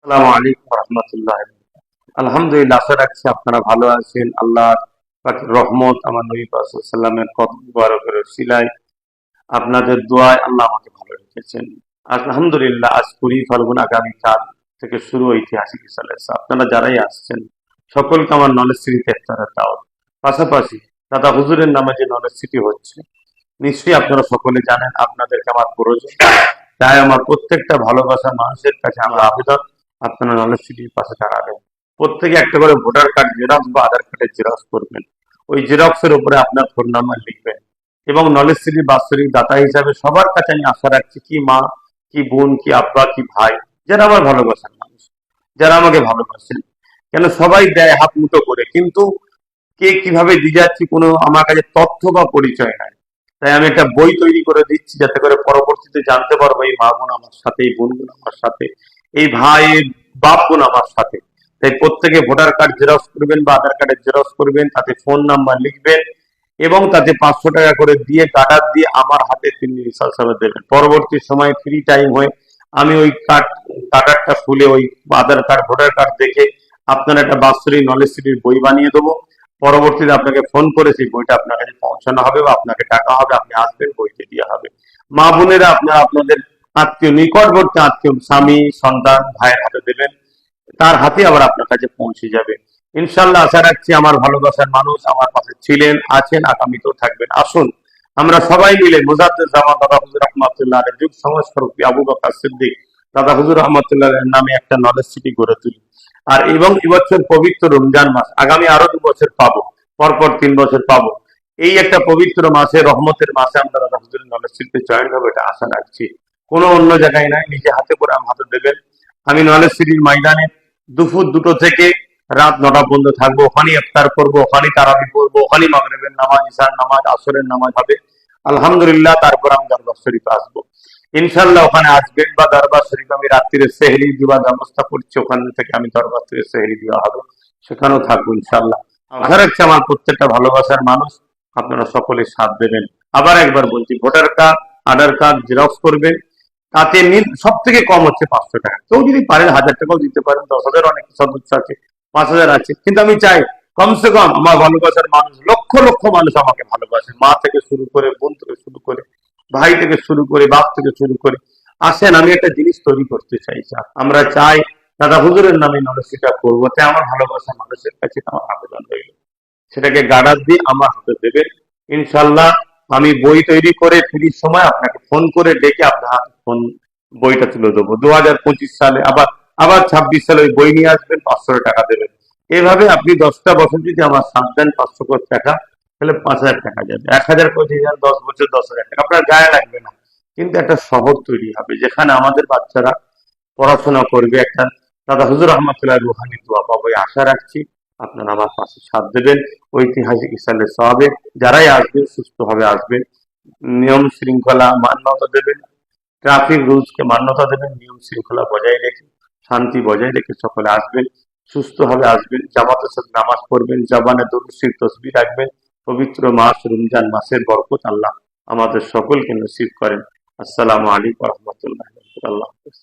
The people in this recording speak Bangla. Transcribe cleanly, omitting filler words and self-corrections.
আসসালামু আলাইকুম রহমতুল্লাহ। আলহামদুলিল্লাহ, আশা রাখছি আপনারা ভালো আছেন। আল্লাহ পাকের রহমত, আমার নবী সাল্লামের কদম মুবারকের উসিলায় আপনাদের দোয়ায় আল্লাহ আমাকে ভালো রেখেছেন। আলহামদুলিল্লাহ, আজ 20 ফাল্গুন, আগামীকাল থেকে শুরু ঐতিহাসিক জালসা। আপনারা যারাই আসছেন সকলকে আমার নলেজ সিটিতে ইফতারের দাওয়াত। পাশাপাশি দাদা হুজুরের নামে যে নলেজ সিটি হচ্ছে, নিশ্চয়ই আপনারা সকলে জানেন আপনাদেরকে আমার প্রয়োজন। তাই আমার প্রত্যেকটা ভালোবাসার মানুষের কাছে আমার আবেদন, আপনারা নলেজ সিটির পাশে দাঁড়াবেন। প্রত্যেকে একটা করে ভোটার কার্ড জেরক্স বা আধার কার্ডের জেরক্স করবেন। ওই জেরক্সের উপরে আপনার ফোন নাম্বার লিখবেন এবং নলেজ সিটির বাৎসরিক দাতা হিসাবে সবার কাছে আমি আশা রাখছি, কি মা, কি বোন, কি আব্বা, কি ভাই, যারা আমার ভালোবাসার মানুষ, যারা আমাকে ভালোবাসেন, কেন সবাই দেয় হাত মুঠো করে, কিন্তু কে কিভাবে দিয়ে যাচ্ছি কোনো আমার কাছে তথ্য বা পরিচয় নাই। তাই আমি একটা বই তৈরি করে দিচ্ছি, যাতে করে পরবর্তীতে জানতে পারবো এই মা বোন আমার সাথে, এই বোন বোন আমার সাথে, এই ভাই বাপ বোন আমার সাথে। তাই প্রত্যেকে ভোটার কার্ড জেরক্স করবেন বা আধার কার্ডের জেরক্স করবেন, তাতে ফোন নাম্বার লিখবেন এবং তাতে 500 টাকা করে দিয়ে কার্ডার দিয়ে আমার হাতে তিনি রিসার্চ দেবেন। পরবর্তী সময় ফ্রি টাইম হয়ে আমি ওই কার্ডারটা খুলে ওই আধার কার্ড ভোটার কার্ড দেখে আপনার একটা বাৎসরিক নলেজ সিটির বই বানিয়ে দেবো। পরবর্তীতে আপনাকে ফোন করে সেই বইটা আপনার কাছে পৌঁছানো হবে বা আপনাকে টাকা হবে, আপনি আসবেন, বইতে দেওয়া হবে। মা বোনেরা আপনারা আপনাদের আত্মীয়, নিকটবর্তী আত্মীয়, স্বামী, সন্তান, ভাইয়ের হাতে দেবেন, তার হাতে আবার আপনার কাছে পৌঁছে যাবে। ইনশাল্লাহ আশা রাখছি আমার ভালোবাসার মানুষ আমার পাশে ছিলেন, আছেন, আগামীতেও থাকবেন। আসুন আমরা সবাই মিলে মুজাদ্দেদ জামান দাদা হুজুর রহমাতুল্লাহ আলাইহির যুগ সংস্কারক আবু বকর সিদ্দিক দাদা হুজুর রহমাতুল্লাহ আলাইহির নামে একটা নলেজ সিটি গড়ে তুলি। আর এবং এবছর পবিত্র রমজান মাস, আগামী আরো 2 বছর পাবো, পরপর 3 বছর পাবো। এই একটা পবিত্র মাসে, রহমতের মাসে আমরা দাদা হুজুরের নলেজ সিটিতে জয়েন হবে, এটা আশা রাখছি। কোনো অন্য জায়গায় নাই, নিজে হাতে করে আমার হাতে দেবেন। আমি নলেজ সিটির ময়দানে দুপুর 2টো থেকে রাত 9টা পর্যন্ত থাকবো। ওখানেই ইফতার করবো, ওখানেই তারাবি পড়বো, ওখানেই মাগরিবের নামাজ, ইশার নামাজ, আসরের নামাজ হবে। আলহামদুলিল্লাহ, তারপর আমি দরবার শরীফে আসবো। ইনশাল্লাহ ওখানে আসবেন বা দরবার শরীফ আমি রাত্রিরে সেহরি দেওয়ার ব্যবস্থা করছি, ওখান থেকে আমি দরবার থেকে সেহরি দেওয়া হবে, সেখানেও থাকবো ইনশাল্লাহ। আশা রাখছি আমার প্রত্যেকটা ভালোবাসার মানুষ আপনারা সকলে সাথ দেবেন। আবার একবার বলছি, ভোটার কার্ড, আধার কার্ড জেরক্স করবেন। তাতে সব থেকে কম হচ্ছে 500 টাকা। কেউ যদি পারেন 1000 টাকাও দিতে পারেন, 10,000 অনেক সদস্য আছে, 5,000 আছে, কিন্তু আমি চাই কমসে কম আমার ভালোবাসার মানুষ, লক্ষ লক্ষ মানুষ আমাকে ভালোবাসে, মা থেকে শুরু করে, বোন থেকে শুরু করে, ভাই থেকে শুরু করে, বাপ থেকে শুরু করে। আসেন, আমি একটা জিনিস তৈরি করতে চাই, আমরা চাই দাদা হুজুরের নামে নলেজটা করবো। তাই আমার ভালোবাসার মানুষের কাছে আমার আবেদন রইল, সেটাকে গার্ডার দিয়ে আমার হাতে দেবেন। ইনশাল্লাহ আমি বই তৈরি করে ফ্রির সময় আপনাকে ফোন করে ডেকে আপনার হাতে ফোন বইটা তুলে দেবো। 2025 সালে আবার আবার 26 সালে ওই বই নিয়ে আসবেন, 500 টাকা দেবেন। এভাবে আপনি 10টা বছর যদি আমার সাথ দেন 500 করে টাকা, তাহলে 5,000 টাকা যাবে। 1,000 করে দিয়ে যান 10 বছর, 10,000 টাকা আপনার গায়ে লাগবে না। কিন্তু একটা শহর তৈরি হবে যেখানে আমাদের বাচ্চারা পড়াশোনা করবে, একটা দাদা হুজুর রহমতুল্লাহ রুহানি দোয়া পাবো, আশা রাখছি। আপনারা আমার পাশে সাথ দেবেন। ঐতিহাসিক ইসলামের সওয়াবে যারাই আসবেন সুস্থভাবে আসবেন, নিয়ম শৃঙ্খলা মান্যতা দেবেন, ট্রাফিক রুলসকে মান্যতা দেবেন, নিয়ম শৃঙ্খলা বজায় রেখে, শান্তি বজায় রেখে সকলে আসবেন, সুস্থভাবে আসবেন, জামাতের সাথে নামাজ পড়বেন, জবানে দরুদ শরীফ তসবিহ রাখবেন। পবিত্র মাস রমজান মাসের বরকত আল্লাহ আমাদের সকলকে নসিব করেন। আসসালামু আলাইকুম রহমতুল্লাহ। আল্লাহ হাফেজ।